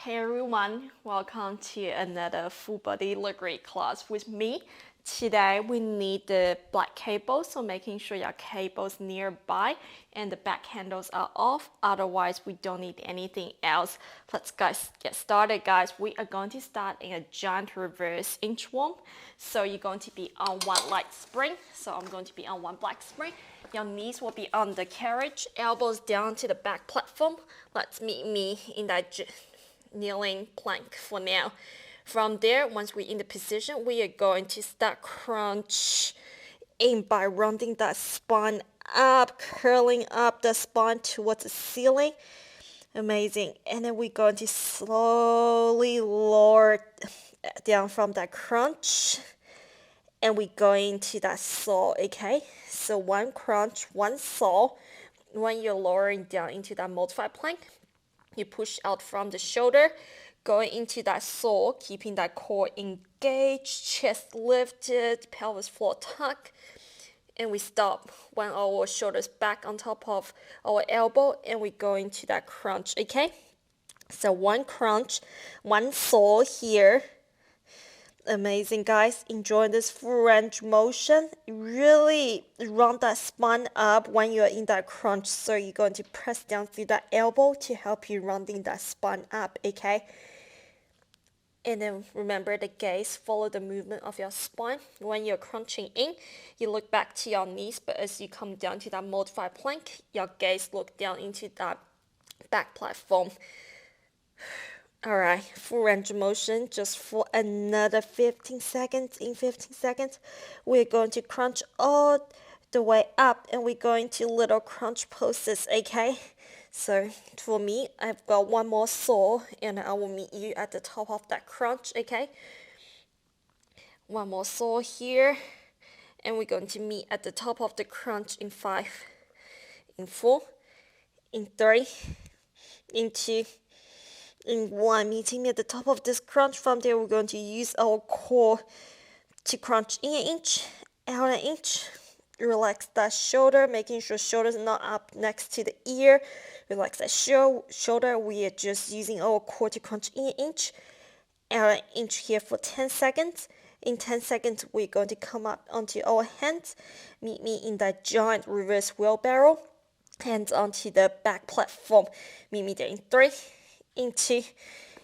Hey everyone, welcome to another full body Lagree class with me. Today we need the black cable, so making sure your cable's nearby and the back handles are off, otherwise we don't need anything else. Let's guys get started guys. We are going to start in a giant reverse inchworm. So you're going to be on one light spring, so I'm going to be on one black spring. Your knees will be on the carriage, elbows down to the back platform. Let's meet me in that kneeling plank for now. From there, once we're in the position, we are going to start crunch in by rounding that spine up, curling up the spine towards the ceiling. Amazing. And then we're going to slowly lower down from that crunch. And we're going to that saw, okay? So one crunch, one saw. When you're lowering down into that modified plank, you push out from the shoulder, going into that saw, keeping that core engaged, chest lifted, pelvis floor tuck. And we stop when our shoulders back on top of our elbow, and we go into that crunch, okay? So one crunch, one saw here. Amazing guys, enjoy this full range motion. Really round that spine up when you're in that crunch, so you're going to press down through that elbow to help you rounding that spine up, okay? And then remember the gaze, follow the movement of your spine. When you're crunching in, you look back to your knees, but as you come down to that modified plank, your gaze look down into that back platform. Alright, full range of motion just for another 15 seconds. In 15 seconds, we're going to crunch all the way up, and we're going to little crunch poses, okay? So for me, I've got one more saw, and I will meet you at the top of that crunch, okay? One more saw here, and we're going to meet at the top of the crunch in 5, in 4, in 3, in 2, in 1, meeting me at the top of this crunch. From there, we're going to use our core to crunch in an inch, out an inch. Relax that shoulder, making sure shoulder's not up next to the ear. Relax that shoulder. We are just using our core to crunch in an inch, out an inch here for 10 seconds. In 10 seconds, we're going to come up onto our hands. Meet me in that giant reverse wheelbarrow. Hands onto the back platform. Meet me there in 3, in 2,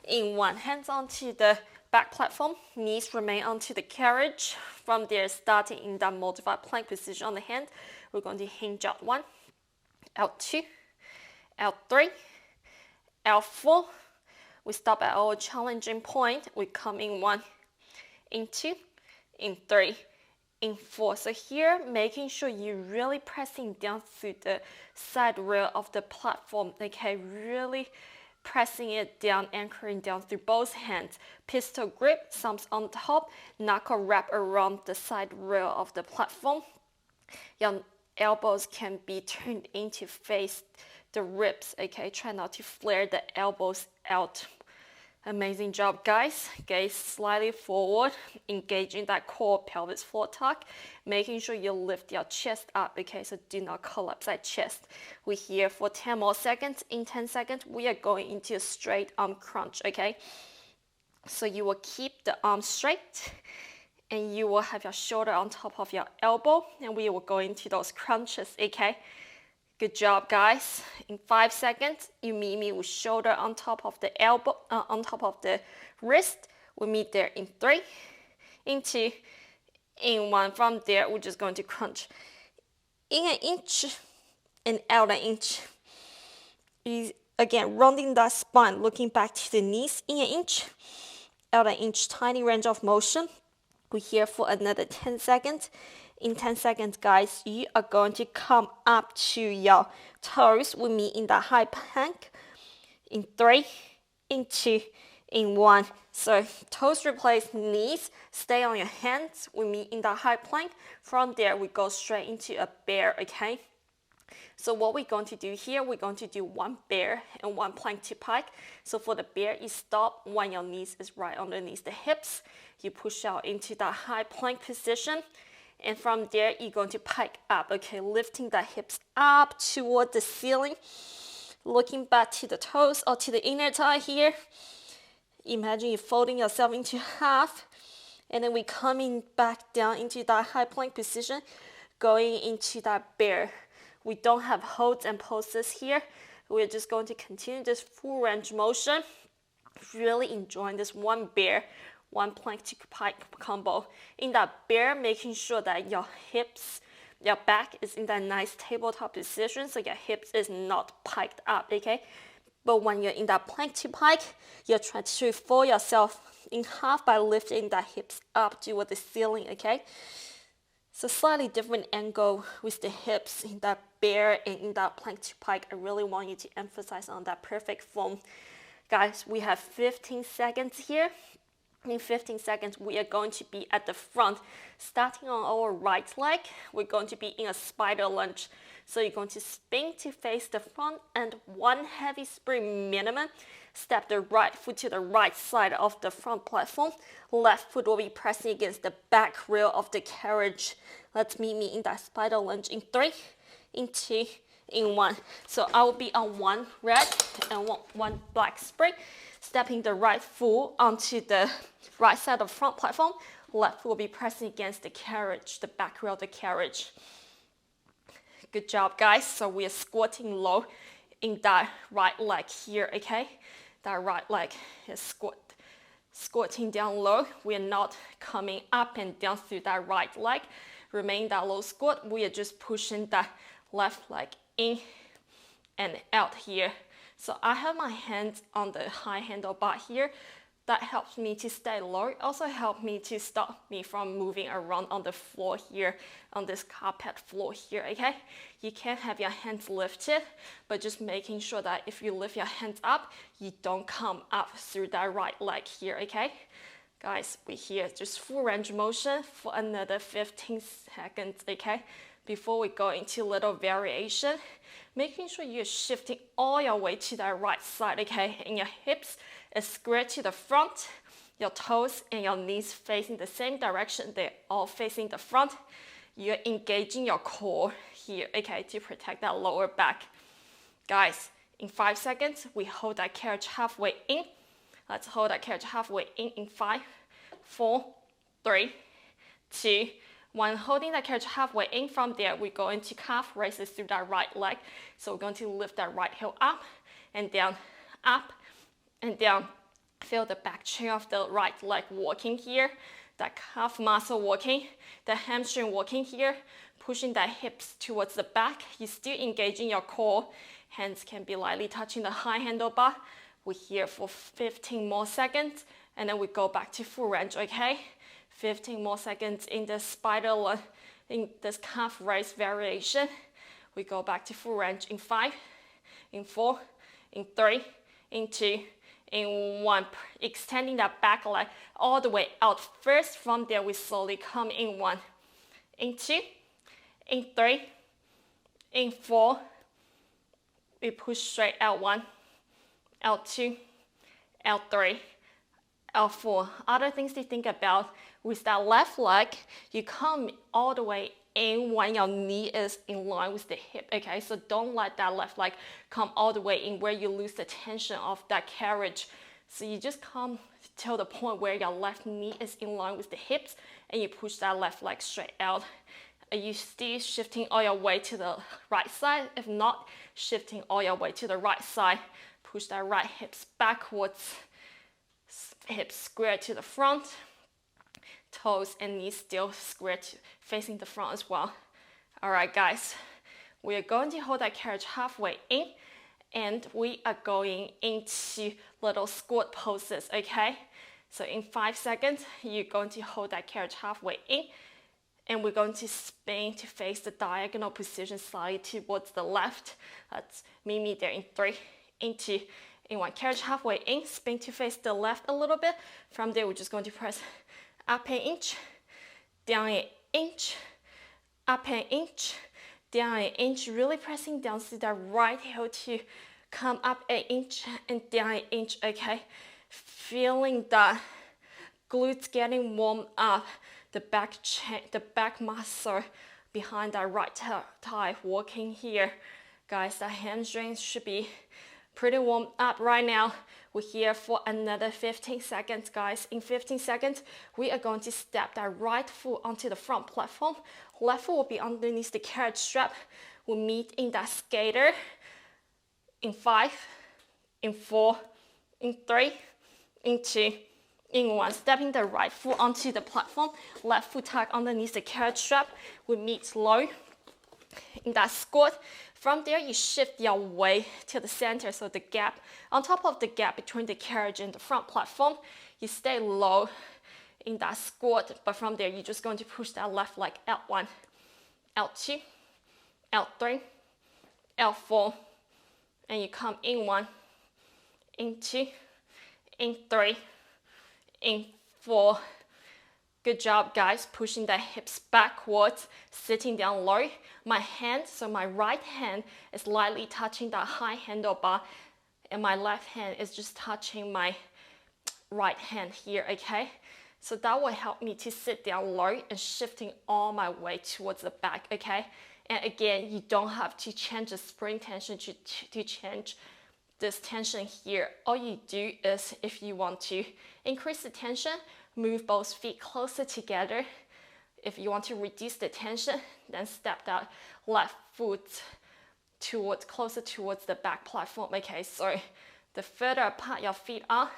in 1. Hands onto the back platform, knees remain onto the carriage. From there, starting in that modified plank position on the hand, we're going to hinge out 1, out 2, out 3, out 4. We stop at our challenging point. We come in 1, in 2, in 3, in 4. So here, making sure you're really pressing down through the side rail of the platform, okay? Really pressing it down, anchoring down through both hands. Pistol grip, thumbs on top, knuckle wrap around the side rail of the platform. Your elbows can be turned in to face the ribs, okay? Try not to flare the elbows out. Amazing job, guys. Gaze slightly forward, engaging that core, pelvis floor tuck, making sure you lift your chest up, okay? So do not collapse that chest. We're here for 10 more seconds. In 10 seconds, we are going into a straight arm crunch, okay? So you will keep the arm straight, and you will have your shoulder on top of your elbow, and we will go into those crunches, okay? Good job, guys. In 5 seconds, you meet me with shoulder on top of the elbow, on top of the wrist. We meet there in 3, in 2, in 1. From there, we're just going to crunch in an inch and out an inch. Again, rounding that spine, looking back to the knees in an inch, out an inch, tiny range of motion. We're here for another 10 seconds. In 10 seconds, guys, you are going to come up to your toes with me in that high plank. In 3, in 2, in 1. So toes replace knees. Stay on your hands with me in that high plank. From there, we go straight into a bear, okay? So what we're going to do here, we're going to do 1 bear and 1 plank to pike. So for the bear, you stop when your knees is right underneath the hips. You push out into that high plank position. And from there, you're going to pike up, okay? Lifting the hips up toward the ceiling. Looking back to the toes or to the inner thigh here. Imagine you're folding yourself into half, and then we're coming back down into that high plank position, going into that bear. We don't have holds and poses here. We're just going to continue this full range motion. Really enjoying this one bear, one plank to pike combo. In that bear, making sure that your hips, your back is in that nice tabletop position, so your hips is not piked up, okay? But when you're in that plank to pike, you're trying to fold yourself in half by lifting the hips up toward the ceiling, okay? So slightly different angle with the hips in that bear and in that plank to pike. I really want you to emphasize on that perfect form. Guys, we have 15 seconds here. In 15 seconds, we are going to be at the front. Starting on our right leg, we're going to be in a spider lunge. So you're going to spin to face the front and one heavy spring minimum. Step the right foot to the right side of the front platform. Left foot will be pressing against the back rail of the carriage. Let's meet me in that spider lunge in 3, in 2, in 1. So I will be on one red and one black spring. Stepping the right foot onto the right side of the front platform. Left foot will be pressing against the carriage, the back rail of the carriage. Good job, guys. So we are squatting low in that right leg here, okay? That right leg is squatting down low. We are not coming up and down through that right leg. Remain that low squat. We are just pushing that left leg in and out here. So I have my hands on the high handlebar here. That helps me to stay low. Also helps me to stop me from moving around on the floor here, on this carpet floor here, okay? You can have your hands lifted, but just making sure that if you lift your hands up, you don't come up through that right leg here, okay? Guys, we're here, just full range motion for another 15 seconds, okay? Before we go into little variation, making sure you're shifting all your weight to that right side, okay? And your hips is square to the front, your toes and your knees facing the same direction. They're all facing the front. You're engaging your core here, okay, to protect that lower back. Guys, in 5 seconds, we hold that carriage halfway in. Let's hold that carriage halfway in 5, 4, 3, 2, 1. Holding that carriage halfway in. From there, we're going to calf raises through that right leg. So we're going to lift that right heel up and down, up and down. Feel the back chain of the right leg working here. That calf muscle working, the hamstring working here, pushing that hips towards the back. You're still engaging your core. Hands can be lightly touching the high handlebar. We're here for 15 more seconds, and then we go back to full range, okay? 15 more seconds in the spider lunge, in this calf raise variation. We go back to full range in 5, in 4, in 3, in 2, in 1. Extending that back leg all the way out first. From there, we slowly come in 1, in 2, in 3, in 4. We push straight out 1, out 2, out 3, out 4. Other things to think about with that left leg, you come all the way in when your knee is in line with the hip, okay? So don't let that left leg come all the way in where you lose the tension of that carriage. So you just come till the point where your left knee is in line with the hips and you push that left leg straight out. Are you still shifting all your weight to the right side? If not, shifting all your weight to the right side. Push that right hips backwards, hips square to the front. Toes and knees still square facing the front as well. All right, guys, we are going to hold that carriage halfway in, and we are going into little squat poses, okay? So in 5 seconds, you're going to hold that carriage halfway in, and we're going to spin to face the diagonal position slightly towards the left. Let's meet me there in 3, in 2, in 1. Carriage halfway in, spin to face the left a little bit. From there, we're just going to press up an inch, down an inch, up an inch, down an inch, really pressing down to the right heel to come up an inch and down an inch, okay? Feeling the glutes getting warmed up, the back muscle behind that right thigh working here. Guys, the hamstrings should be pretty warm up right now. We're here for another 15 seconds, guys. In 15 seconds, we are going to step that right foot onto the front platform. Left foot will be underneath the carriage strap. We'll meet in that skater. In 5, in 4, in 3, in 2, in 1. Stepping the right foot onto the platform. Left foot tuck underneath the carriage strap. We meet low in that squat. From there, you shift your weight to the center, so the gap, on top of the gap between the carriage and the front platform, you stay low in that squat, but from there, you're just going to push that left leg L1, L2, L3, L4, and you come in 1, in 2, in 3, in 4. Good job, guys, pushing the hips backwards, sitting down low. My hand, so my right hand is lightly touching that high handlebar, and my left hand is just touching my right hand here, okay? So that will help me to sit down low and shifting all my weight towards the back, okay? And again, you don't have to change the spring tension to change this tension here. All you do is, if you want to increase the tension, move both feet closer together. If you want to reduce the tension, then step that left foot closer towards the back platform. Okay, so the further apart your feet are,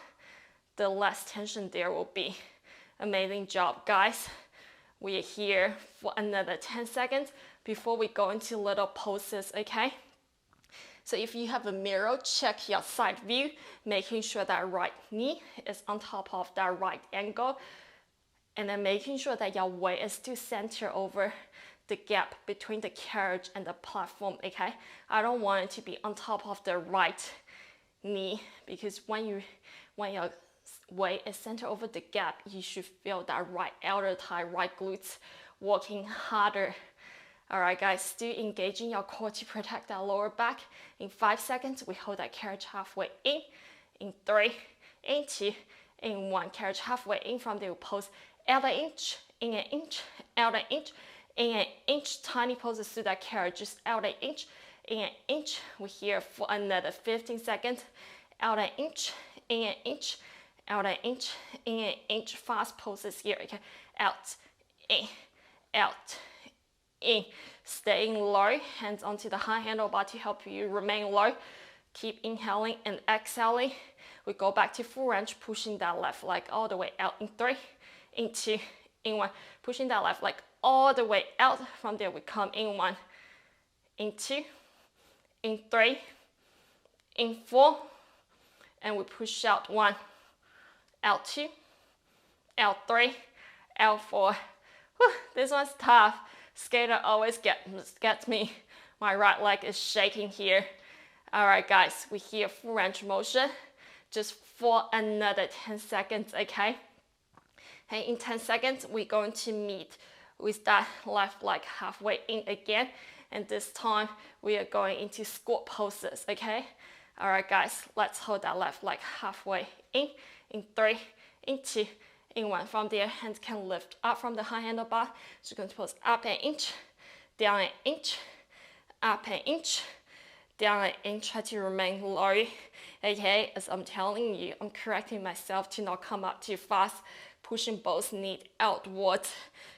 the less tension there will be. Amazing job, guys. We are here for another 10 seconds before we go into little poses, okay? So if you have a mirror, check your side view, making sure that right knee is on top of that right ankle, and then making sure that your weight is still centered over the gap between the carriage and the platform, okay? I don't want it to be on top of the right knee, because when your weight is centered over the gap, you should feel that right outer thigh, right glutes working harder. All right, guys, still engaging your core to protect that lower back. In 5 seconds, we hold that carriage halfway in 3, in 2, in 1. Carriage halfway in. From there, we pose out an inch, in an inch, out an inch, in an inch. Tiny poses through that carriage, just out an inch, in an inch. We're here for another 15 seconds. Out an inch, in an inch, out an inch, in an inch. Fast poses here, okay? Out, in, out, in. Staying low, hands onto the high handlebar to help you remain low. Keep inhaling and exhaling. We go back to full range, pushing that left leg all the way out in 3, in 2, in 1. Pushing that left leg all the way out. From there, we come in 1, in 2, in 3, in 4, and we push out 1, out 2, out 3, out 4. Whew, this one's tough. Skater always gets me. My right leg is shaking here. All right, guys, we're here full range motion, just for another 10 seconds, okay? And in 10 seconds, we're going to meet with that left leg halfway in again. And this time, we are going into squat poses, okay? All right, guys, let's hold that left leg halfway in 3, in 2, in 1. From there, hands can lift up from the high handlebar. So you're going to pose up an inch, down an inch, up an inch, down an inch. Try to remain low. Okay, as I'm telling you, I'm correcting myself to not come up too fast. Pushing both knees outwards.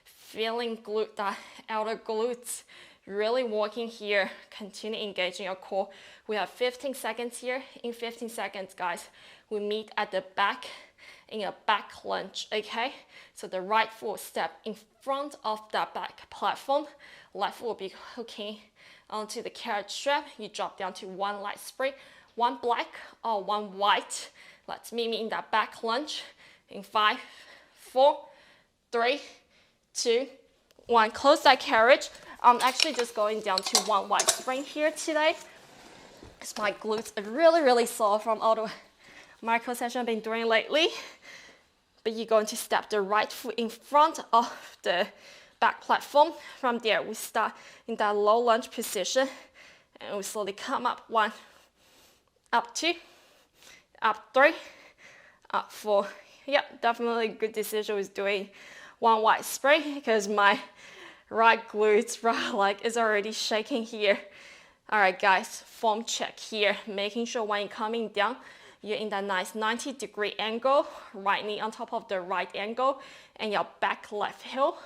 Feeling that outer glutes. Really working here. Continue engaging your core. We have 15 seconds here. In 15 seconds, guys, we meet at the back in a back lunge, okay? So the right foot step in front of that back platform. Left foot will be hooking onto the carriage strap. You drop down to 1 light spring, 1 black or 1 white. Let's meet me in that back lunge in 5, 4, 3, 2, 1. Close that carriage. I'm actually just going down to 1 white spring here today. Because my glutes are really sore from all the micro session I've been doing lately. But you're going to step the right foot in front of the back platform. From there, we start in that low lunge position. And we slowly come up 1, up 2, up 3, up 4. Yep, definitely a good decision was doing 1 wide spring because my right glutes, right leg is already shaking here. All right, guys, form check here. Making sure when you're coming down, you're in that nice 90-degree angle, right knee on top of the right ankle, and your back left heel.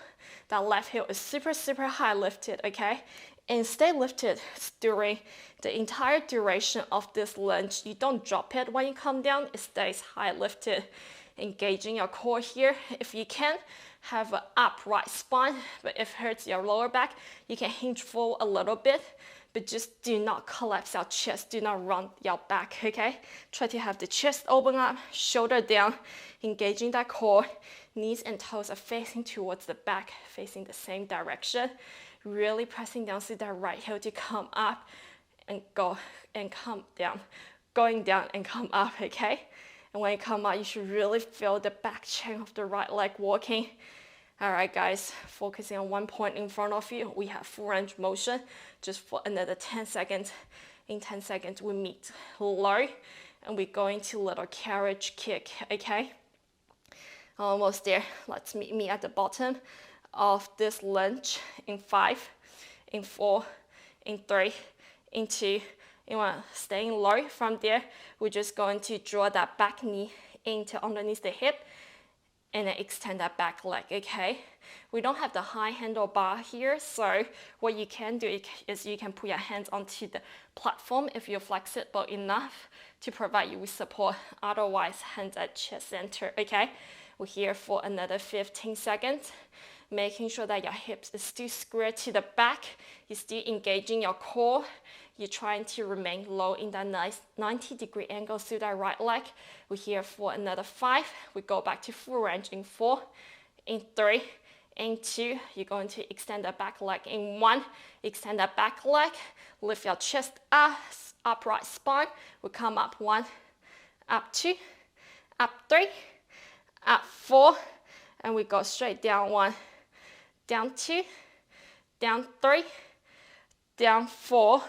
That left heel is super, super high lifted, okay? And stay lifted during the entire duration of this lunge. You don't drop it when you come down, it stays high lifted. Engaging your core here. If you can, have an upright spine, but if it hurts your lower back, you can hinge forward a little bit, but just do not collapse your chest, do not run your back, okay? Try to have the chest open up, shoulder down, engaging that core. Knees and toes are facing towards the back, facing the same direction. Really pressing down to that right heel to come up and go and come down. Going down and come up, okay? And when you come up, you should really feel the back chain of the right leg walking. All right, guys, focusing on one point in front of you. We have full range motion just for another 10 seconds. In 10 seconds, we meet low and we go into little carriage kick, okay? Almost there. Let's meet me at the bottom of this lunge in 5, in 4, in 3, in 2, in 1. Staying low. From there, we're just going to draw that back knee into underneath the hip and then extend that back leg, okay? We don't have the high handlebar here, so what you can do is you can put your hands onto the platform if you're flexible enough to provide you with support. Otherwise, hands at chest center, okay? We're here for another 15 seconds. Making sure that your hips is still square to the back. You're still engaging your core. You're trying to remain low in that nice 90-degree angle through that right leg. We're here for another 5. We go back to full range in 4, in 3, in 2. You're going to extend the back leg in 1. Extend that back leg. Lift your chest up, upright spine. We come up 1, up 2, up 3, up 4, and we go straight down 1, down 2, down 3, down 4.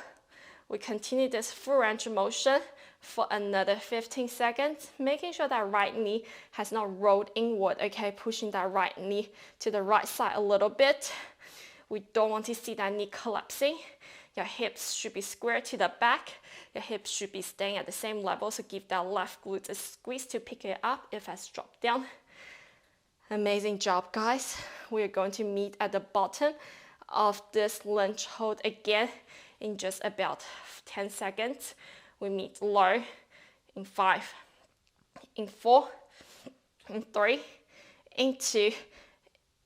We continue this full range of motion for another 15 seconds, making sure that right knee has not rolled inward, okay? Pushing that right knee to the right side a little bit. We don't want to see that knee collapsing. Your hips should be square to the back. Your hips should be staying at the same level, so give that left glute a squeeze to pick it up if it has dropped down. Amazing job, guys. We are going to meet at the bottom of this lunge hold again in just about 10 seconds. We meet low in 5, in 4, in 3, in 2,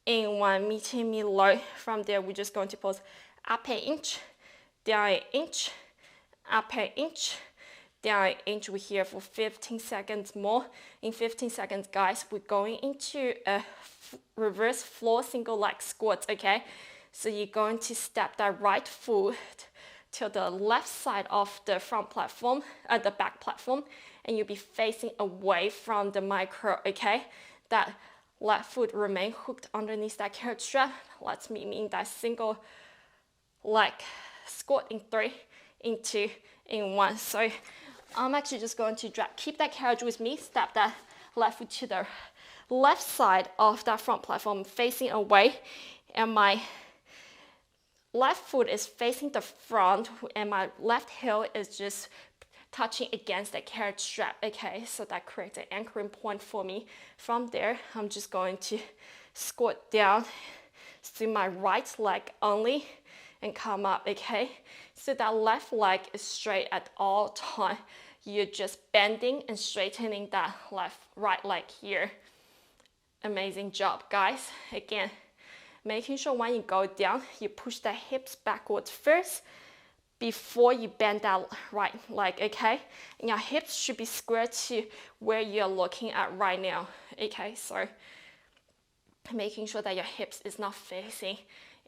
in 1. Meeting me low. From there, we're just going to pause up an inch, down an inch, up an inch, down an inch. We're here for 15 seconds more. In 15 seconds, guys, we're going into a reverse floor single leg squat, okay? So you're going to step that right foot to the left side of the front platform, the back platform, and you'll be facing away from the micro, okay? That left foot remain hooked underneath that carrot strap. Let's meet me in that single leg squat in 3, in 2, in 1. So I'm actually just going to keep that carriage with me, step that left foot to the left side of that front platform, facing away, and my left foot is facing the front, and my left heel is just touching against the carriage strap, okay? So that creates an anchoring point for me. From there, I'm just going to squat down to my right leg only and come up, okay? So that left leg is straight at all time. You're just bending and straightening that right leg here. Amazing job, guys. Again, making sure when you go down, you push the hips backwards first before you bend that right leg, okay? And your hips should be square to where you're looking at right now, okay? So making sure that your hips is not facing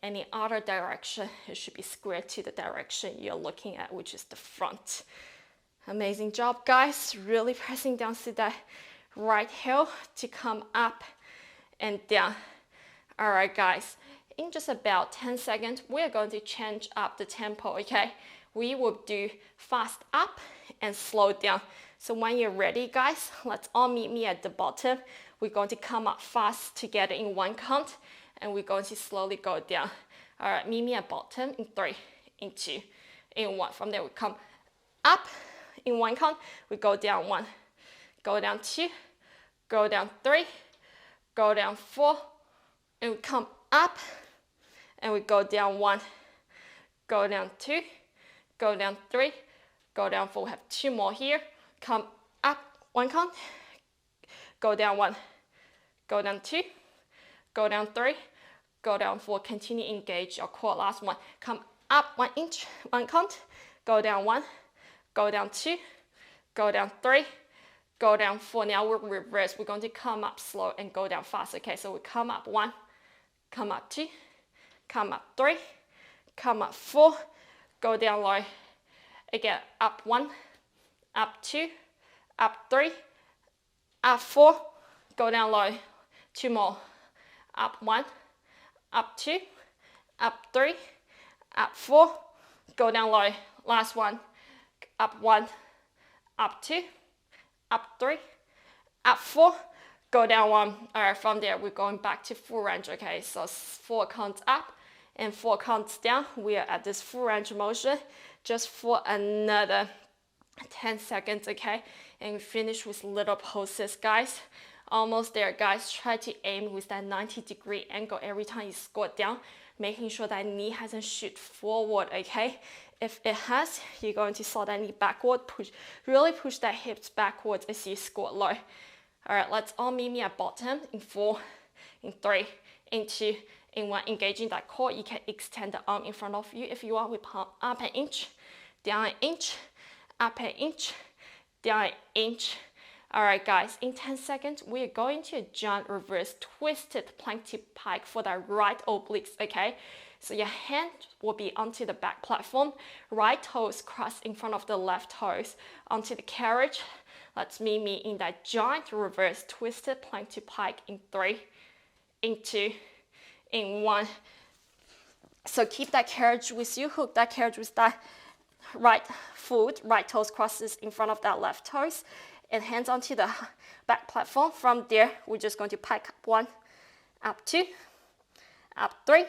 any other direction. It should be square to the direction you're looking at, which is the front. Amazing job, guys. Really pressing down to that right heel to come up and down. All right, guys, in just about 10 seconds, we're going to change up the tempo, okay? We will do fast up and slow down. So when you're ready, guys, let's all meet me at the bottom. We're going to come up fast together in 1 count, and we're going to slowly go down. All right, meet me at bottom in 3, in 2, in 1. From there, we come up in 1 count. We go down 1, go down 2, go down 3, go down 4, and we come up, and we go down 1, go down 2, go down 3, go down 4. We have 2 more here. Come up 1 count, go down 1, go down 2, go down 3, go down 4. Continue engage your core. Last one. Come up 1 inch, 1 count, go down 1, go down 2, go down 3, go down 4. Now we'll reverse. We're going to come up slow and go down fast. Okay, so we come up 1, come up 2, come up 3, come up 4, go down low. Again, up 1, up 2, up 3, up 4, go down low. 2 more. Up 1, up 2, up 3, up 4, go down low. Last one. Up 1, up 2, up 3, up 4, go down 1. All right, from there, we're going back to full range. Okay, so 4 counts up and 4 counts down. We are at this full range motion just for another 10 seconds, okay? And we finish with little pulses, guys. Almost there, guys. Try to aim with that 90-degree angle every time you squat down, making sure that knee hasn't shoot forward, okay? If it has, you're going to slide that knee backward, really push that hips backwards as you squat low. All right, let's all meet me at bottom in 4, in 3, in 2, in 1. Engaging that core. You can extend the arm in front of you if you want. We palm up an inch, down an inch, up an inch, down an inch. All right, guys, in 10 seconds, we're going to jump, reverse, twisted plank to pike for the right obliques, okay? So your hand will be onto the back platform, right toes crossed in front of the left toes onto the carriage. Let's meet me in that giant reverse twisted plank to pike in 3, in 2, in 1. So keep that carriage with you, hook that carriage with that right foot, right toes crosses in front of that left toes, and hands onto the back platform. From there, we're just going to pike up 1, up 2, up 3,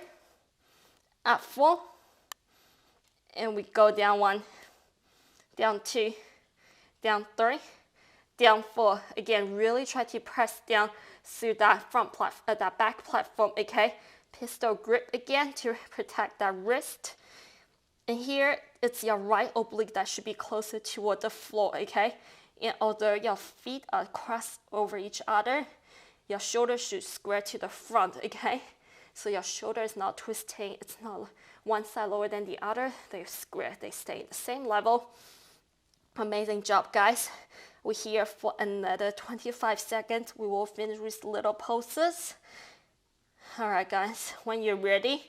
up 4, and we go down 1, down 2, down 3, down 4. Again, really try to press down through that that back platform, okay? Pistol grip again to protect that wrist. And here, it's your right oblique that should be closer toward the floor, okay? And although your feet are crossed over each other, your shoulders should square to the front, okay? So your shoulder is not twisting. It's not one side lower than the other. They're square. They stay at the same level. Amazing job, guys. We're here for another 25 seconds. We will finish with little pulses. All right, guys. When you're ready,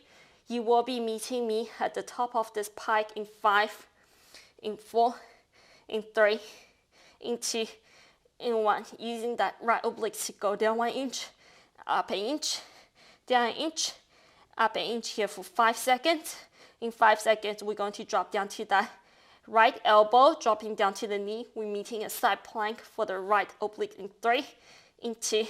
you will be meeting me at the top of this pike in 5, in 4, in 3, in 2, in 1. Using that right oblique to go down 1 inch, up an inch, down an inch, up an inch here for 5 seconds. In 5 seconds, we're going to drop down to that right elbow, dropping down to the knee. We're meeting a side plank for the right oblique in 3, in 2,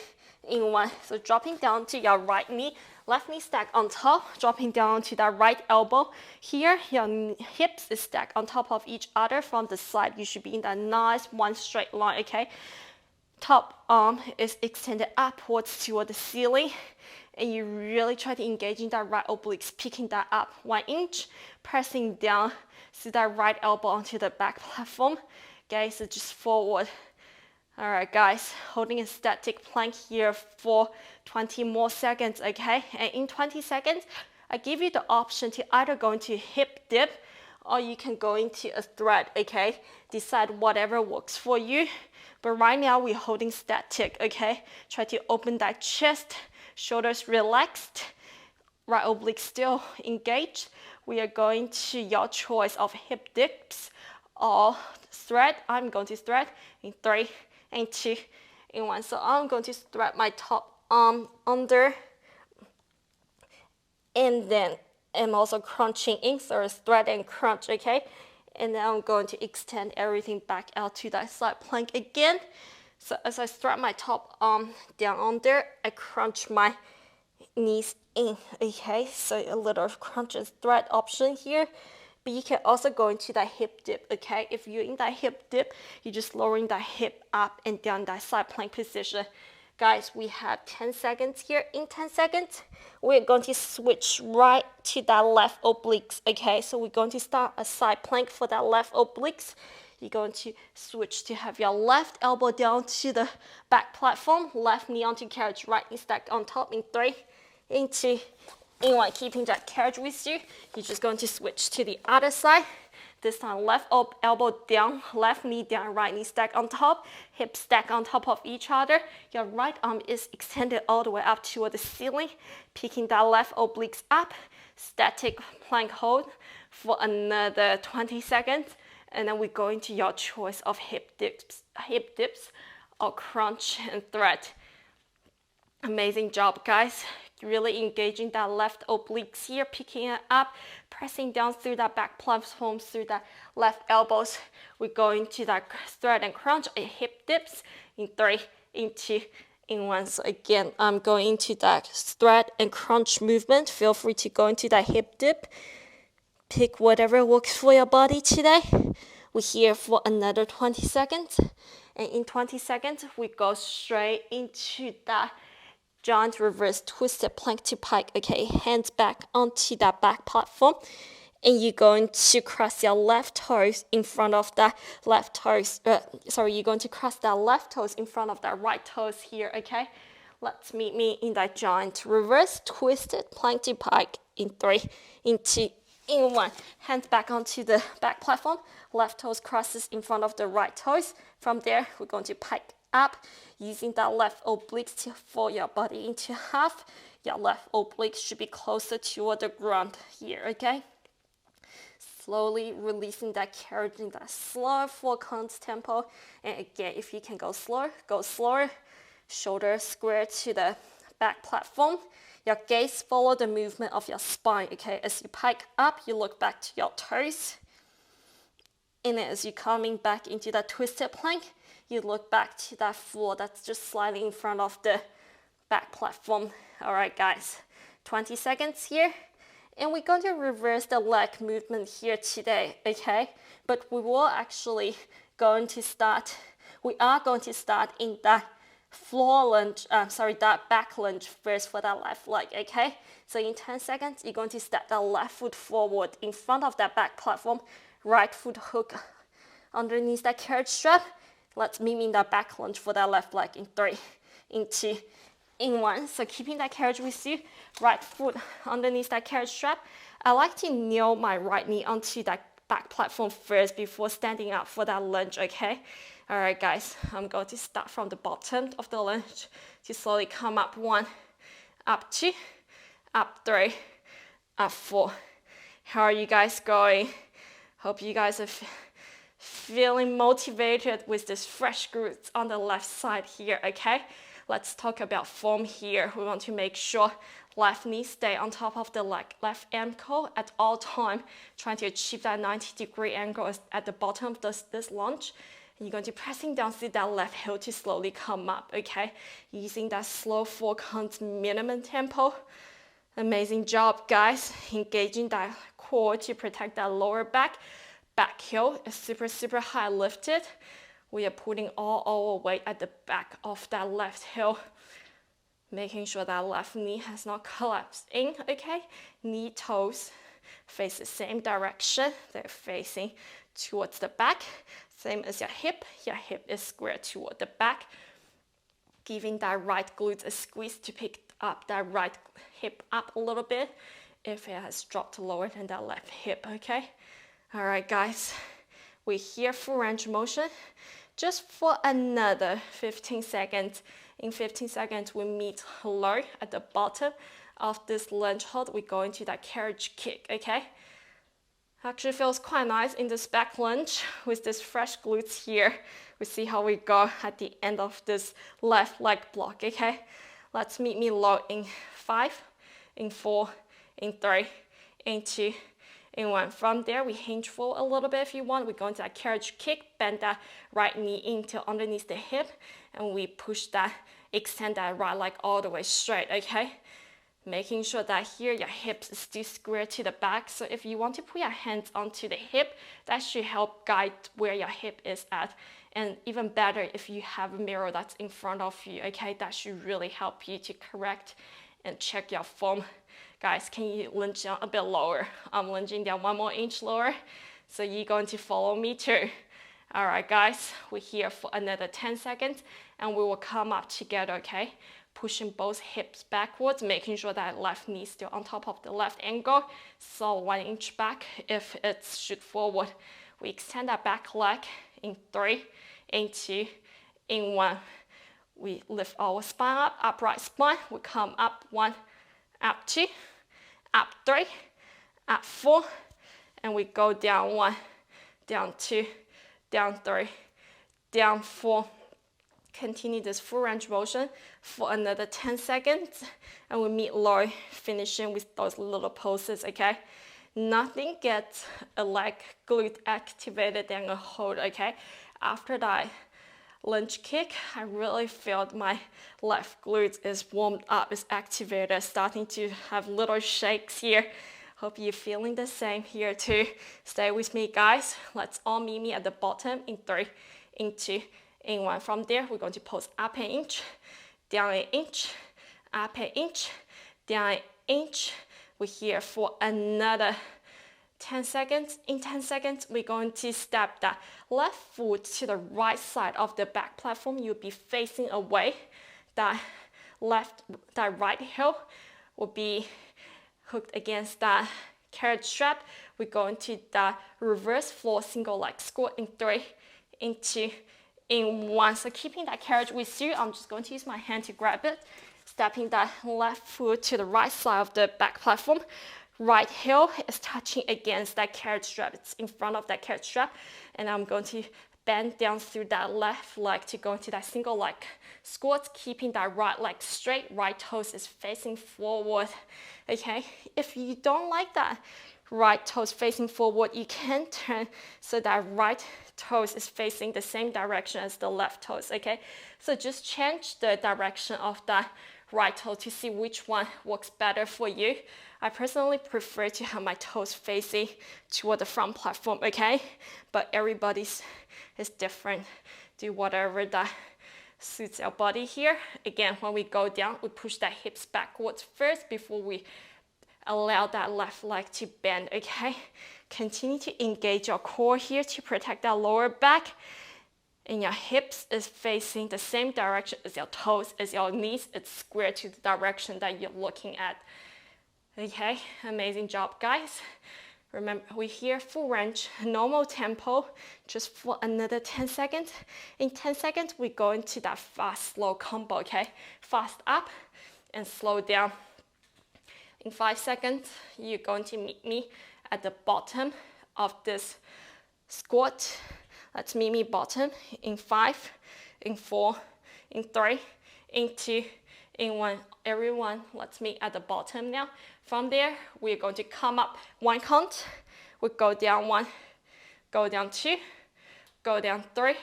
in 1. So dropping down to your right knee, left knee stacked on top, dropping down to that right elbow. Here, your hips is stacked on top of each other from the side. You should be in that nice one straight line, okay? Top arm is extended upwards toward the ceiling. And you really try to engage in that right obliques, picking that up 1 inch, pressing down to that right elbow onto the back platform. Okay, so just forward. All right, guys, holding a static plank here for 20 more seconds, okay? And in 20 seconds, I give you the option to either go into hip dip or you can go into a thread, okay? Decide whatever works for you. But right now, we're holding static, okay? Try to open that chest, shoulders relaxed, right oblique still engaged. We are going to your choice of hip dips or thread. I'm going to thread in 3, and 2, in 1. So I'm going to thread my top arm under, and then I'm also crunching in, so it's thread and crunch, okay? And then I'm going to extend everything back out to that side plank again. So as I thread my top arm down under, I crunch my knees in, okay? So a little crunch and thread option here But you can also go into that hip dip, okay? If you're in that hip dip, you're just lowering that hip up and down that side plank position. Guys, we have 10 seconds here. In 10 seconds, we're going to switch right to that left obliques, okay? So we're going to start a side plank for that left obliques. You're going to switch to have your left elbow down to the back platform, left knee onto carriage, right knee stacked on top in 3, in 2, in 1. Keeping that carriage with you, you're just going to switch to the other side. This time, left elbow down, left knee down, right knee stack on top, hips stack on top of each other. Your right arm is extended all the way up toward the ceiling, picking that left obliques up. Static plank hold for another 20 seconds. And then we go into your choice of hip dips or crunch and thread. Amazing job, guys. Really engaging that left obliques here, picking it up, pressing down through that back platform, through that left elbows. We're going to that thread and crunch and hip dips in 3, in 2, in 1. So again, I'm going into that thread and crunch movement. Feel free to go into that hip dip. Pick whatever works for your body today. We're here for another 20 seconds. And in 20 seconds, we go straight into that giant reverse twisted plank to pike. Okay, hands back onto that back platform. And you're going to cross your left toes in front of that left toes. You're going to cross that left toes in front of that right toes here, okay? Let's meet me in that giant reverse twisted plank to pike in 3, in 2, in 1. Hands back onto the back platform. Left toes crosses in front of the right toes. From there, we're going to pike up using that left oblique to fold your body into half. Your left oblique should be closer toward the ground here, okay? Slowly releasing that carriage in that slow 4 counts tempo. And again, if you can go slower, go slower. Shoulder square to the back platform. Your gaze follow the movement of your spine, okay? As you pike up, you look back to your toes. And then as you're coming back into that twisted plank, you look back to that floor that's just slightly in front of the back platform. All right, guys, 20 seconds here. And we're going to reverse the leg movement here today, okay? But we are going to start in that floor lunge, that back lunge first for that left leg, okay? So in 10 seconds, you're going to step that left foot forward in front of that back platform, right foot hook underneath that carriage strap. Let's meet in that back lunge for that left leg in 3, in 2, in 1. So keeping that carriage with you, right foot underneath that carriage strap. I like to kneel my right knee onto that back platform first before standing up for that lunge, okay? All right, guys, I'm going to start from the bottom of the lunge to slowly come up 1, up 2, up 3, up 4. How are you guys going? Hope you guys are feeling motivated with this fresh glutes on the left side here, okay? Let's talk about form here. We want to make sure left knee stay on top of the leg, left ankle at all time, trying to achieve that 90-degree angle at the bottom of this lunge. And you're going to pressing down through that left heel to slowly come up, okay? Using that slow 4 counts minimum tempo. Amazing job, guys. Engaging that core to protect that lower back. Back heel is super, super high lifted. We are putting all our weight at the back of that left heel. Making sure that left knee has not collapsed in, okay? Knee, toes face the same direction. They're facing towards the back. Same as your hip is square toward the back. Giving that right glute a squeeze to pick up that right hip up a little bit if it has dropped lower than that left hip, okay? All right, guys, we're here for range motion just for another 15 seconds. In 15 seconds, we meet low at the bottom of this lunge hold. We go into that carriage kick, okay? Actually feels quite nice in this back lunge with this fresh glutes here. We see how we go at the end of this left leg block, okay? Let's meet me low in 5, in 4, in 3, in 2, in 1. From there, we hinge forward a little bit if you want. We go into that carriage kick, bend that right knee into underneath the hip, and we push that, extend that right leg all the way straight, okay? making sure that here your hips is still square to the back. So if you want to put your hands onto the hip, that should help guide where your hip is at. And even better if you have a mirror that's in front of you, okay? That should really help you to correct and check your form. Guys, can you lunge down a bit lower? I'm lunging down 1 more inch lower. So you're going to follow me too. All right, guys, we're here for another 10 seconds and we will come up together, okay? Pushing both hips backwards, making sure that left knee is still on top of the left ankle. So 1 inch back. If it's shoot forward, we extend that back leg in 3, in 2, in 1. We lift our spine up, upright spine. We come up 1, up 2, up 3, up 4, and we go down 1, down 2, down 3, down 4. Continue this full range motion for another 10 seconds, and we meet low, finishing with those little poses, okay? Nothing gets a leg glute activated than a hold, okay? After that lunge kick, I really felt my left glute is warmed up, is activated, starting to have little shakes here. Hope you're feeling the same here too. Stay with me, guys. Let's all meet me at the bottom in 3, in 2, in 1. From there, we're going to pose up an inch, down an inch, up an inch, down an inch. We're here for another 10 seconds. In 10 seconds, we're going to step that left foot to the right side of the back platform. You'll be facing away. That right heel will be hooked against that carrot strap. We're going to the reverse floor single leg squat in 3, in 2, in 1. So keeping that carriage with you, I'm just going to use my hand to grab it. Stepping that left foot to the right side of the back platform. Right heel is touching against that carrot strap. It's in front of that carrot strap. And I'm going to bend down through that left leg to go into that single leg squat, keeping that right leg straight. Right toes is facing forward. Okay, if you don't like that right toes facing forward, you can turn so that right toes is facing the same direction as the left toes, okay? So just change the direction of that right toe to see which one works better for you. I personally prefer to have my toes facing toward the front platform, okay? But everybody's is different. Do whatever that suits our body here. Again, when we go down, we push that hips backwards first before we allow that left leg to bend, okay? Continue to engage your core here to protect that lower back. And your hips is facing the same direction as your toes, as your knees. It's square to the direction that you're looking at. Okay, amazing job, guys. Remember, we're here full range, normal tempo, just for another 10 seconds. In 10 seconds, we go into that fast, slow combo, okay? Fast up and slow down. In 5 seconds, you're going to meet me at the bottom of this squat. Let's meet me bottom in 5, in 4, in 3, in 2, in 1. Everyone, let's meet at the bottom now. From there, we're going to come up 1 count. We go down 1, go down 2, go down 3,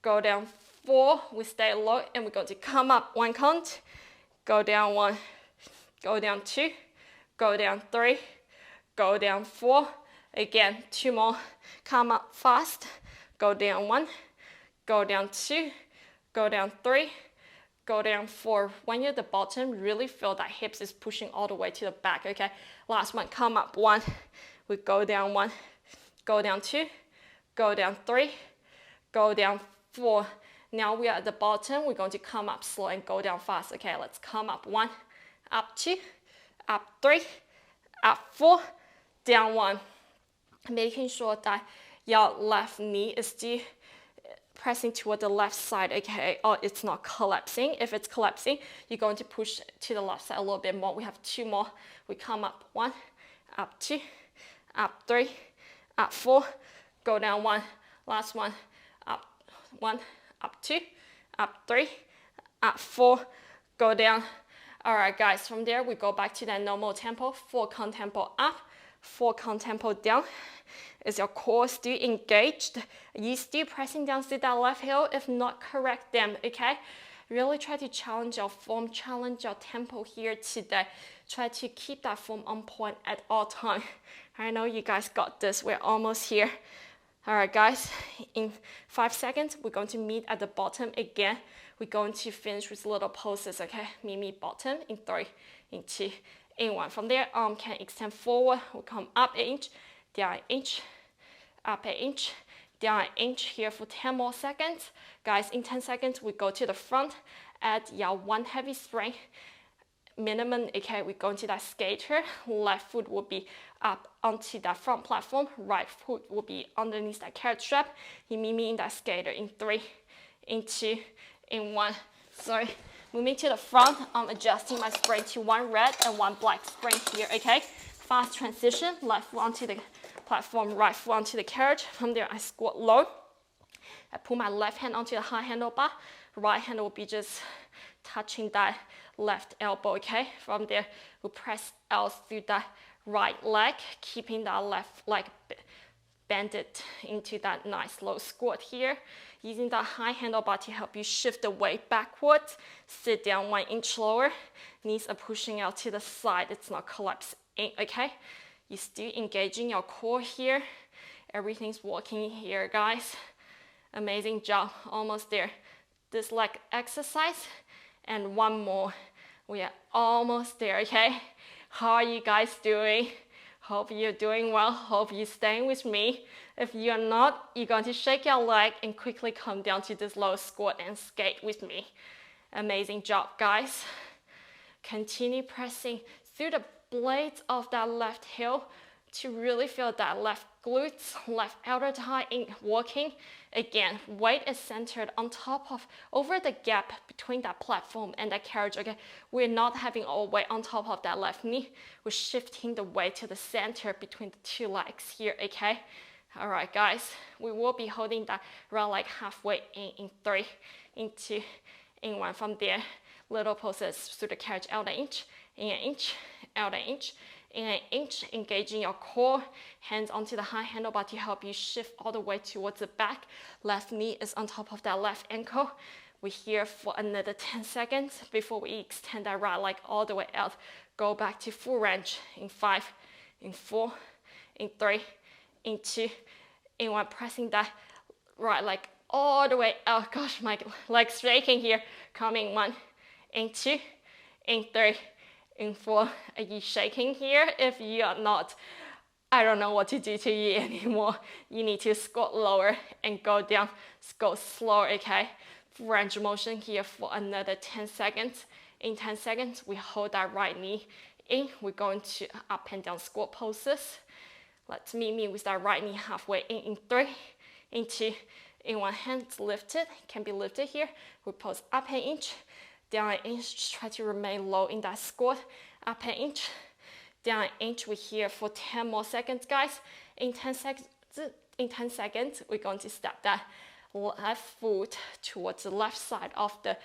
go down 4. We stay low and we're going to come up 1 count, go down 1, go down 2, go down 3, go down 4. Again, 2 more. Come up fast. Go down 1, go down 2, go down 3, go down 4. When you're at the bottom, really feel that hips is pushing all the way to the back, okay? Last one, come up 1, we go down 1, go down 2, go down 3, go down 4. Now we are at the bottom, we're going to come up slow and go down fast, okay? Let's come up 1, up 2, up 3, up 4, down 1. Making sure that your left knee is still pressing toward the left side, okay, or it's not collapsing. If it's collapsing, you're going to push to the left side a little bit more. We have 2 more. We come up 1, up 2, up 3, up 4, go down 1. Last one, up 1, up 2, up 3, up 4, go down. All right, guys, from there, we go back to that normal tempo, 4 count tempo up, 4 count tempo down. Is your core still engaged? Are you still pressing down to that left heel? If not, correct them, okay? Really try to challenge your form, challenge your tempo here today. Try to keep that form on point at all time. I know you guys got this. We're almost here. All right, guys, in 5 seconds, we're going to meet at the bottom again. We're going to finish with little poses, okay? Meet bottom in 3, in 2, in 1. From there, arm can extend forward. We'll come up an inch, down an inch, up an inch, down an inch here for 10 more seconds. Guys, in 10 seconds, we go to the front, add your 1 heavy spring. Minimum, okay, we go into that skater. Left foot will be up onto that front platform. Right foot will be underneath that carrot strap. You meet me in that skater in 3, in 2, in 1. Sorry. Moving to the front, I'm adjusting my spring to 1 red and 1 black spring here, okay? Fast transition, left foot onto the platform, right foot onto the carriage. From there, I squat low. I pull my left hand onto the high handlebar. Right hand will be just touching that left elbow, okay? From there, we press L through that right leg, keeping that left leg bended into that nice low squat here. Using that high handlebar to help you shift the weight backwards. Sit down 1 inch lower. Knees are pushing out to the side. It's not collapsing, okay? You're still engaging your core here. Everything's working here, guys. Amazing job. Almost there. This leg exercise. And 1 more. We are almost there, okay? How are you guys doing? Hope you're doing well. Hope you're staying with me. If you're not, you're going to shake your leg and quickly come down to this low squat and skate with me. Amazing job, guys. Continue pressing through the blades of that left heel to really feel that left glutes, left outer thigh working. Again, weight is centered on top of, over the gap between that platform and that carriage, okay? We're not having all weight on top of that left knee. We're shifting the weight to the center between the 2 legs here, okay? All right, guys, we will be holding that around like halfway in 3, in 2, in 1. From there, little poses through the carriage, out an inch, in an inch, out an inch, in an inch, engaging your core, hands onto the high handlebar to help you shift all the way towards the back. Left knee is on top of that left ankle. We're here for another 10 seconds before we extend that right leg all the way out. Go back to full range in 5, in 4, in 3, in 2, in 1. Pressing that right leg all the way out. Gosh, my leg's shaking here. Coming 1, in 2, in 3, in 4. Are you shaking here? If you are not, I don't know what to do to you anymore. You need to squat lower and go down. Go slower, okay? Full range of motion here for another 10 seconds. In 10 seconds, we hold that right knee in. We're going to up and down squat poses. Let's meet me with that right knee halfway in 3, in 2, in 1. Hands lifted, can be lifted here. We pose up an inch, down an inch. Just try to remain low in that squat. Up an inch, down an inch. We're here for 10 more seconds, guys. In 10 seconds, we're going to step that left foot towards the left side of the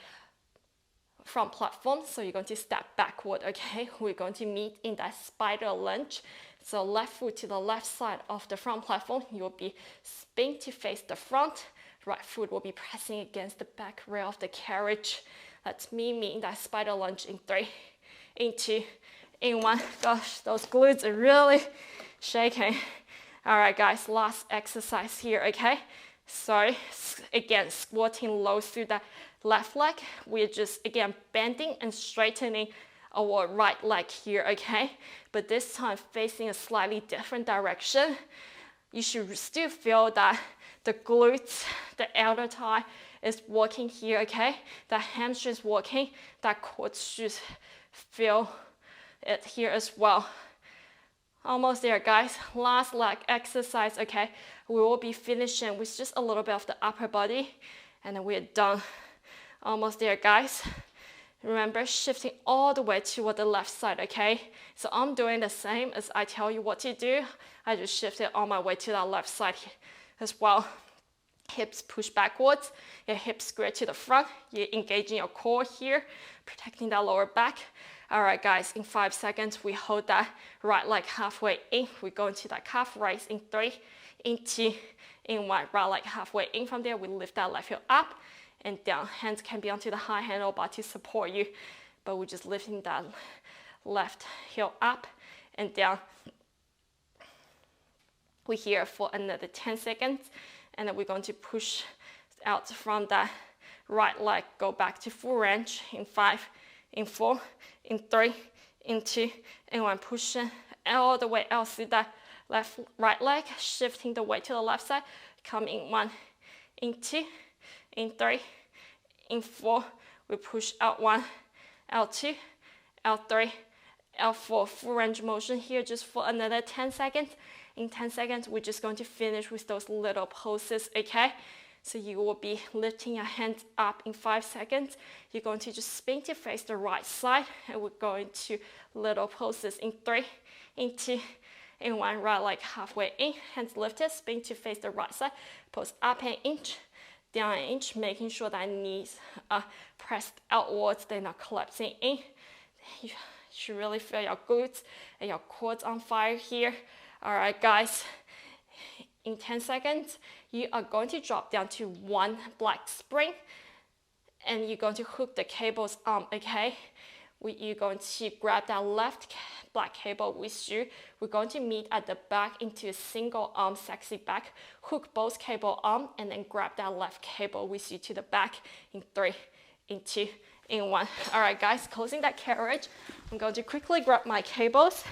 front platform. So you're going to step backward, okay? We're going to meet in that spider lunge. So left foot to the left side of the front platform. You'll be spin to face the front. Right foot will be pressing against the back rail of the carriage. Let's meet me in that spider lunge in 3, in 2, in 1. Gosh, those glutes are really shaking. All right, guys, last exercise here, okay? So again, squatting low through the left leg. We're just, again, bending and straightening our right leg here, okay? But this time facing a slightly different direction. You should still feel that the glutes, the outer thigh is working here, okay? The hamstrings working, that quad should feel it here as well. Almost there, guys. Last leg exercise, okay? We will be finishing with just a little bit of the upper body, and then we're done. Almost there, guys. Remember, shifting all the way toward the left side, okay? So I'm doing the same as I tell you what to do. I just shifted all my way to that left side as well. Hips push backwards, your hips square to the front. You're engaging your core here, protecting that lower back. All right, guys, in 5 seconds, we hold that right leg halfway in. We go into that calf raise in 3, in 2, in 1. Right leg halfway in. From there, we lift that left heel up and down. Hands can be onto the high handlebar to support you, but we're just lifting that left heel up and down. We're here for another 10 seconds, and then we're going to push out from that right leg, go back to full range in 5, in 4, in 3, in 2, in 1. Pushing all the way out through that right leg, shifting the weight to the left side. Come in 1, in 2, in 3, in 4. We push out 1, out 2, out 3, out 4. Full range motion here just for another 10 seconds. In 10 seconds, we're just going to finish with those little poses, okay? So you will be lifting your hands up in 5 seconds. You're going to just spin to face the right side, and we're going to little poses in 3, in 2, in 1. Right leg halfway in, hands lifted, spin to face the right side. Pose up an inch, down an inch, making sure that knees are pressed outwards, they're not collapsing in. You should really feel your glutes and your quads on fire here. All right, guys. In 10 seconds, you are going to drop down to 1 black spring, and you're going to hook the cable's arm, okay? You're going to grab that left black cable with you. We're going to meet at the back into a single arm sexy back. Hook both cable arm, and then grab that left cable with you to the back in 3, in 2, in 1. All right, guys, closing that carriage. I'm going to quickly grab my cables,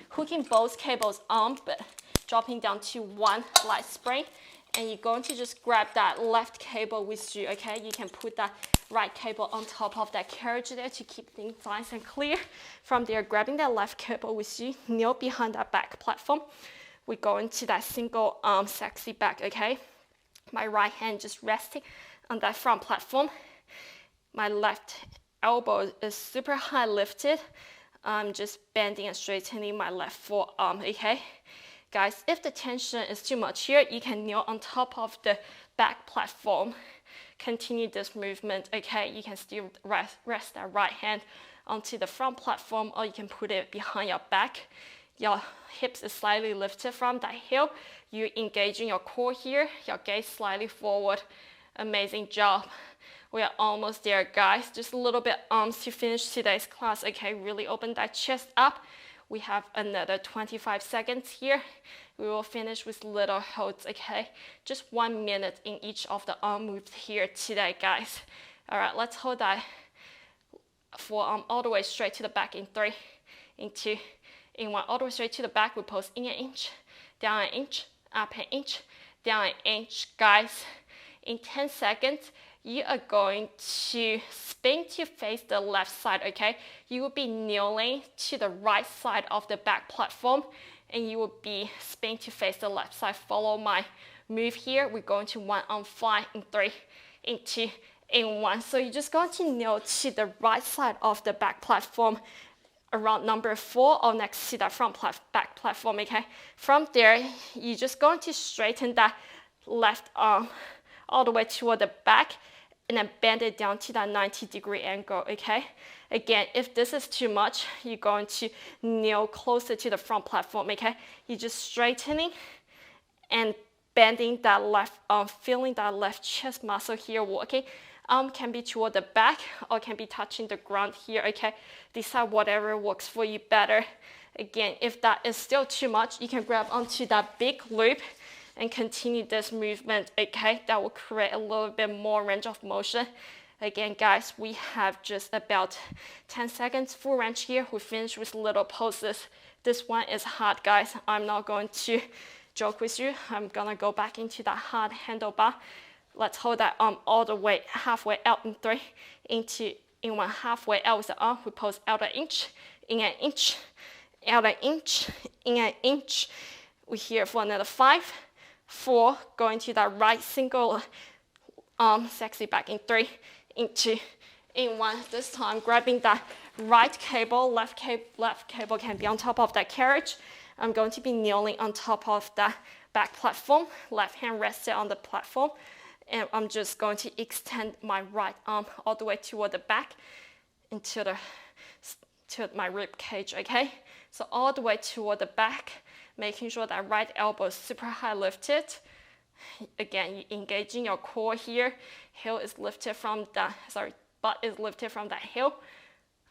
hooking both cables arm, but dropping down to 1 light spring, and you're going to just grab that left cable with you, okay? You can put that right cable on top of that carriage there to keep things nice and clear. From there, grabbing that left cable with you, kneel behind that back platform. We go into that single arm sexy back, okay? My right hand just resting on that front platform. My left elbow is super high lifted. I'm just bending and straightening my left forearm, okay? Guys, if the tension is too much here, you can kneel on top of the back platform. Continue this movement, okay? You can still rest that right hand onto the front platform, or you can put it behind your back. Your hips is slightly lifted from that heel. You're engaging your core here, your gaze slightly forward. Amazing job. We are almost there, guys. Just a little bit arms to finish today's class, okay? Really open that chest up. We have another 25 seconds here. We will finish with little holds, okay? Just 1 minute in each of the arm moves here today, guys. All right, let's hold that forearm all the way straight to the back in 3, in 2, in 1. All the way straight to the back. We pose in an inch, down an inch, up an inch, down an inch, guys. In 10 seconds, you are going to spin to face the left side, okay? You will be kneeling to the right side of the back platform, and you will be spin to face the left side. Follow my move here. We're going to 1 on 5, in 3, in 2, in 1. So you're just going to kneel to the right side of the back platform around number 4 or next to that back platform, okay? From there, you're just going to straighten that left arm all the way toward the back, and then bend it down to that 90-degree angle, okay? Again, if this is too much, you're going to kneel closer to the front platform, okay? You're just straightening and bending that left arm, feeling that left chest muscle here working. Arm can be toward the back or can be touching the ground here, okay? Decide whatever works for you better. Again, if that is still too much, you can grab onto that big loop and continue this movement, okay? That will create a little bit more range of motion. Again, guys, we have just about 10 seconds full range here. We finish with little poses. This one is hard, guys. I'm not going to joke with you. I'm gonna go back into that hard handlebar. Let's hold that arm all the way halfway out in 3, in 1, halfway out with the arm. We pose out an inch, in an inch, out an inch, in an inch. We're here for another 5, 4, going to that right single arm, sexy back in 3, in 2, in 1. This time, grabbing that right cable, left cable can be on top of that carriage. I'm going to be kneeling on top of that back platform, left hand rested on the platform, and I'm just going to extend my right arm all the way toward the back into to my rib cage, okay? So all the way toward the back, making sure that right elbow is super high lifted. Again, you engaging your core here. Heel is lifted from the, butt is lifted from the heel.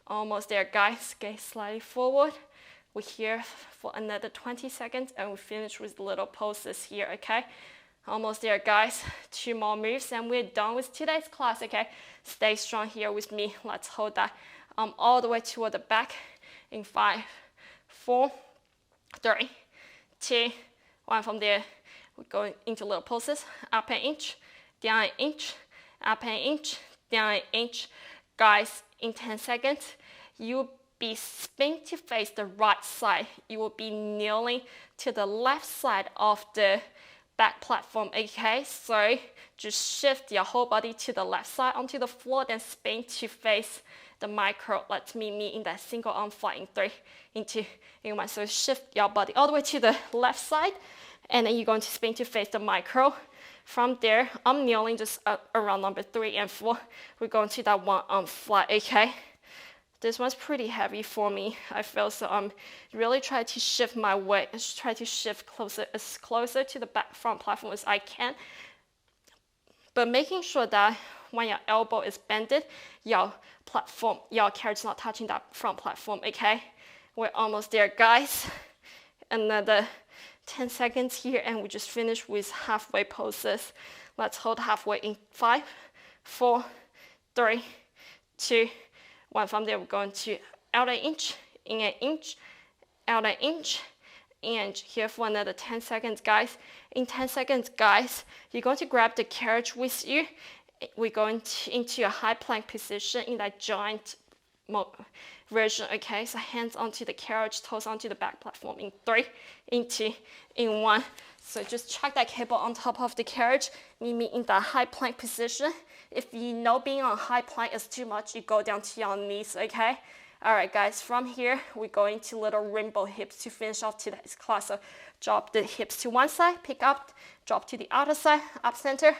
Almost there, guys. Gaze slightly forward. We're here for another 20 seconds and we finish with little poses here, okay? Almost there, guys. 2 more moves and we're done with today's class, okay? Stay strong here with me. Let's hold that all the way toward the back in 5, 4, 3, 2, 1. From there, we're going into little poses. Up an inch, down an inch, up an inch, down an inch. Guys, in 10 seconds, you'll be spin to face the right side. You will be kneeling to the left side of the back platform, okay? So just shift your whole body to the left side onto the floor, then spin to face the micro. Let's meet me in that single arm fly in 3, in 2, in 1. So shift your body all the way to the left side, and then you're going to spin to face the micro. From there, I'm kneeling just around number 3 and 4. We're going to that 1 arm fly, okay? This one's pretty heavy for me, I feel, so I'm really trying to shift my weight. Try to shift closer to the back front platform as I can. But making sure that when your elbow is bended, your carriage is not touching that front platform, okay? We're almost there, guys. Another 10 seconds here, and we just finished with halfway poses. Let's hold halfway in 5, 4, 3, 2, 1. From there, we're going to out an inch, in an inch, out an inch, and here for another 10 seconds, guys. In 10 seconds, guys, you're going to grab the carriage with you. We're going into a high plank position in that giant version, okay? So hands onto the carriage, toes onto the back platform in 3, in 2, in 1. So just chuck that cable on top of the carriage, meet me in the high plank position. If you know being on high plank is too much, you go down to your knees, okay? All right, guys, from here, we're going to little rainbow hips to finish off today's class. So drop the hips to one side, pick up, drop to the other side, up center,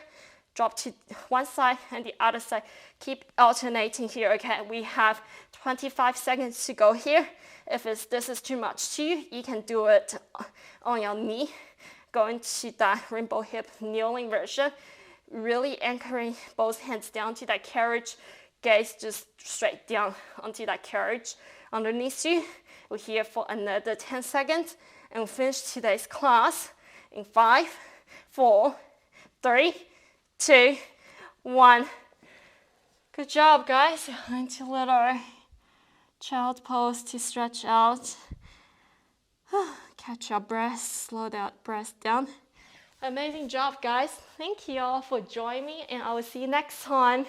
drop to one side and the other side. Keep alternating here, okay? We have 25 seconds to go here. If this is too much to you, you can do it on your knee. Going to that rainbow hip kneeling version. Really anchoring both hands down to that carriage. Gaze just straight down onto that carriage underneath you. We're here for another 10 seconds and we'll finish today's class in 5, 4, 3, 2, 1. Good job, guys. Into little child pose to stretch out. Catch your breath, slow that breath down. Amazing job, guys. Thank you all for joining me, and I will see you next time.